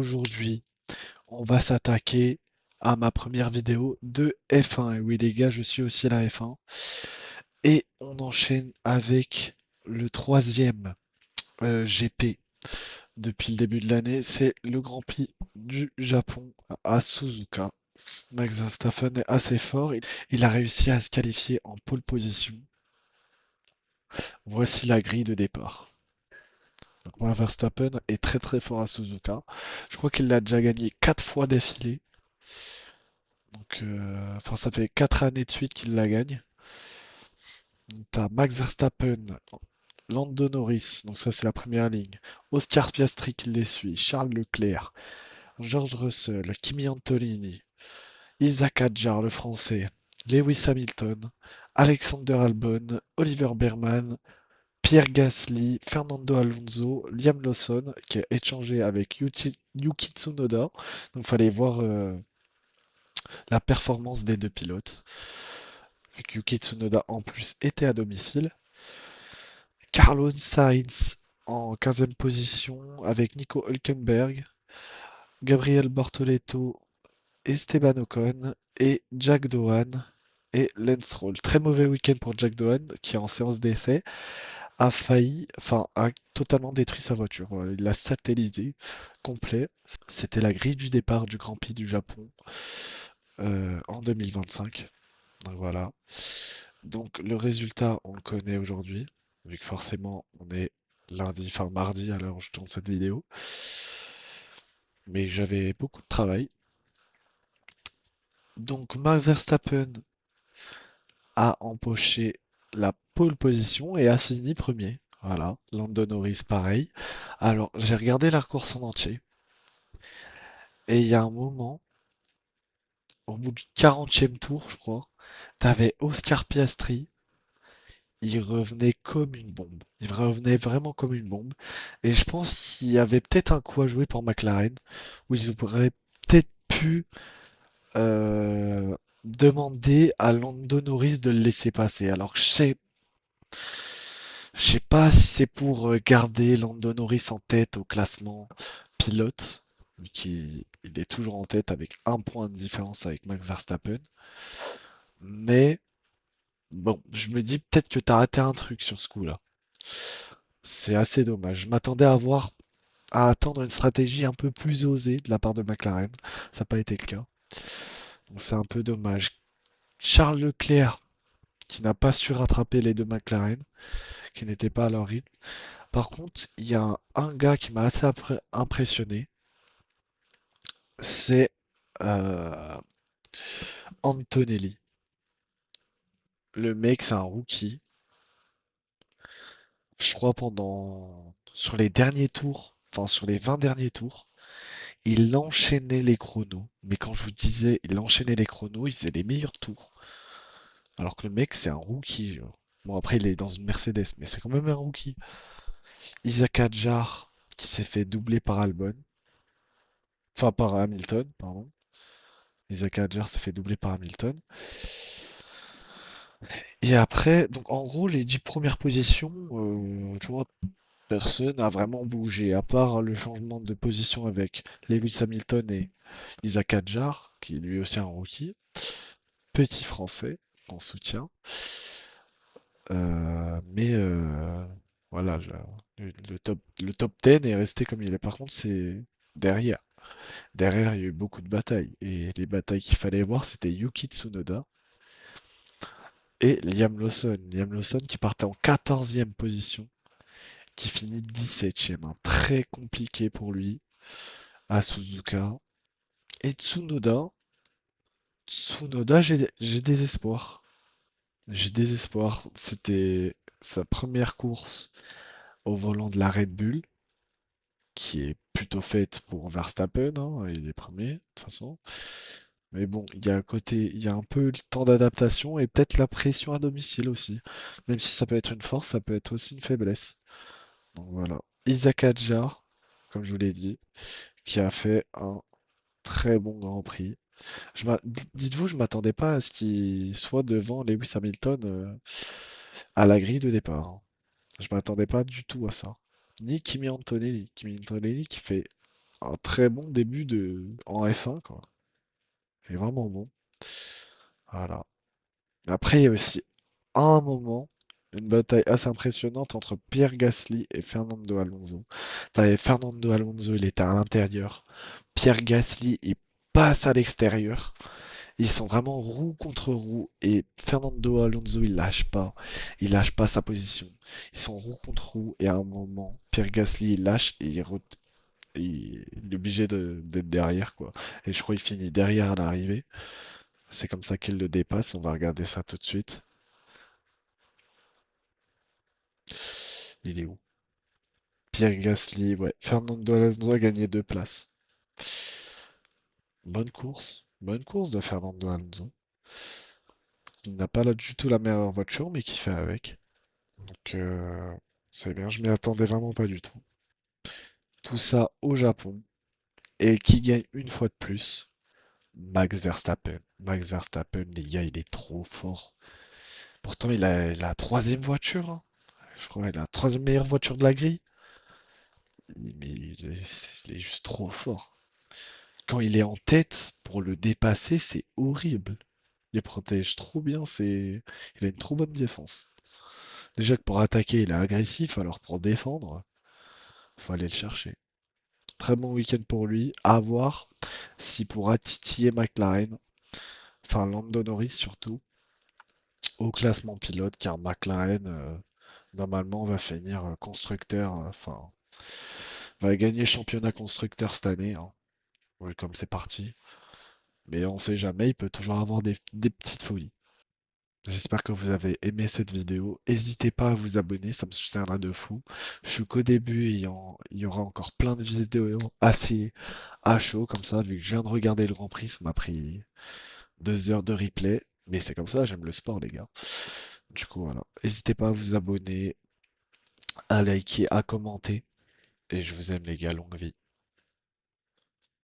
Aujourd'hui, on va s'attaquer à ma première vidéo de F1. Et oui, les gars, je suis aussi à la F1. Et on enchaîne avec le troisième GP depuis le début de l'année. C'est le Grand Prix du Japon à Suzuka. Max Verstappen est assez fort. Il a réussi à se qualifier en pole position. Voici la grille de départ. Donc Max Verstappen est très très fort à Suzuka. Je crois qu'il l'a déjà gagné 4 fois d'affilée. Donc, enfin, ça fait 4 années de suite qu'il la gagne. T'as Max Verstappen, Lando Norris, donc ça c'est la première ligne. Oscar Piastri qui les suit, Charles Leclerc, George Russell, Kimi Antonini, Isaac Hadjar le français, Lewis Hamilton, Alexander Albon, Oliver Berman, Pierre Gasly, Fernando Alonso, Liam Lawson qui a échangé avec Yuki Tsunoda. Donc fallait voir la performance des deux pilotes. Vu que Yuki Tsunoda en plus était à domicile. Carlos Sainz en 15e position avec Nico Hülkenberg, Gabriel Bortoleto, Esteban Ocon et Jack Doohan et Lance Stroll. Très mauvais week-end pour Jack Doohan qui en séance d'essai a failli, enfin a totalement détruit sa voiture. Il l'a satellisé complet. C'était la grille du départ du Grand Prix du Japon en 2025. Donc voilà. Donc le résultat, on le connaît aujourd'hui, vu que forcément on est lundi, enfin mardi à l'heure où je tourne cette vidéo. Mais j'avais beaucoup de travail. Donc Max Verstappen a empoché la pole position et a fini premier. Voilà, Lando Norris pareil. Alors j'ai regardé la course en entier et il y a un moment, au bout du 40e tour, je crois, t'avais Oscar Piastri. Il revenait comme une bombe. Il revenait vraiment comme une bombe. Et je pense qu'il y avait peut-être un coup à jouer pour McLaren, où ils auraient peut-être pu demander à Lando Norris de le laisser passer. Alors je sais pas si c'est pour garder Lando Norris en tête au classement pilote, vu qu'il est toujours en tête avec un point de différence avec Max Verstappen. Mais bon, je me dis peut-être que t'as raté un truc sur ce coup-là. C'est assez dommage. Je m'attendais à attendre une stratégie un peu plus osée de la part de McLaren. Ça n'a pas été le cas. Donc c'est un peu dommage. Charles Leclerc, qui n'a pas su rattraper les deux McLaren, qui n'étaient pas à leur rythme. Par contre, il y a un gars qui m'a assez impressionné. C'est euh, Antonelli. Le mec, c'est un rookie. Je crois sur les derniers tours, enfin sur les 20 derniers tours, il enchaînait les chronos. Mais quand je vous disais, il enchaînait les chronos, il faisait les meilleurs tours. Alors que le mec, c'est un rookie, genre. Bon, après, il est dans une Mercedes, mais c'est quand même un rookie. Isaac Hadjar, qui s'est fait doubler par Albon. Enfin, par Hamilton, pardon. Isaac Hadjar s'est fait doubler par Hamilton. Et après, donc en gros, les 10 premières positions, tu vois, personne n'a vraiment bougé, à part le changement de position avec Lewis Hamilton et Isaac Hadjar, qui est lui aussi un rookie. Petit français, en soutien. Mais voilà, le top 10 est resté comme il est. Par contre, c'est derrière. Derrière, il y a eu beaucoup de batailles. Et les batailles qu'il fallait voir, c'était Yuki Tsunoda et Liam Lawson. Liam Lawson qui partait en 14e position, qui finit 17e. Hein. Très compliqué pour lui à Suzuka. Et Tsunoda, j'ai des espoirs. J'ai des espoirs. C'était sa première course au volant de la Red Bull, qui est plutôt faite pour Verstappen, hein, il est premier, de toute façon. Mais bon, il y a un peu le temps d'adaptation et peut-être la pression à domicile aussi. Même si ça peut être une force, ça peut être aussi une faiblesse. Donc voilà. Isaac Hadjar, comme je vous l'ai dit, qui a fait un très bon Grand Prix. Dites-vous, je m'attendais pas à ce qu'il soit devant Lewis Hamilton à la grille de départ. Hein. Je m'attendais pas du tout à ça. Ni Kimi Antonelli. Kimi Antonelli qui fait un très bon début en F1, quoi. Il est vraiment bon. Voilà. Après, il y a aussi un moment, une bataille assez impressionnante entre Pierre Gasly et Fernando Alonso. T'avais Fernando Alonso, il était à l'intérieur. Pierre Gasly, il passe à l'extérieur. Ils sont vraiment roue contre roue et Fernando Alonso il lâche pas, sa position. Ils sont roue contre roue et à un moment Pierre Gasly il lâche et il est obligé d'être derrière quoi. Et je crois qu'il finit derrière à l'arrivée. C'est comme ça qu'il le dépasse. On va regarder ça tout de suite. Il est où? Pierre Gasly, ouais. Fernando Alonso a gagné 2 places. Bonne course de Fernando Alonso. Il n'a pas là du tout la meilleure voiture mais qui fait avec. Donc c'est bien, je m'y attendais vraiment pas du tout. Tout ça au Japon. Et qui gagne une fois de plus? Max Verstappen. Max Verstappen, les gars, il est trop fort. Pourtant, il a la troisième voiture, hein. Je crois qu'il a la troisième meilleure voiture de la grille. Mais il est juste trop fort. Quand il est en tête, pour le dépasser, c'est horrible. Il protège trop bien, il a une trop bonne défense. Déjà que pour attaquer, il est agressif, alors pour défendre, faut aller le chercher. Très bon week-end pour lui. À voir s'il pourra titiller McLaren, enfin Lando Norris surtout, au classement pilote, car McLaren, normalement, va finir constructeur, enfin, va gagner le championnat constructeur cette année, hein, ouais, comme c'est parti. Mais on sait jamais, il peut toujours avoir des petites folies. J'espère que vous avez aimé cette vidéo. N'hésitez pas à vous abonner, ça me soutiendra de fou. Je suis qu'au début, il y aura encore plein de vidéos assez à chaud comme ça, vu que je viens de regarder le Grand Prix, ça m'a pris 2 heures de replay. Mais c'est comme ça, j'aime le sport, les gars. Du coup, voilà. N'hésitez pas à vous abonner, à liker, à commenter. Et je vous aime, les gars, longue vie.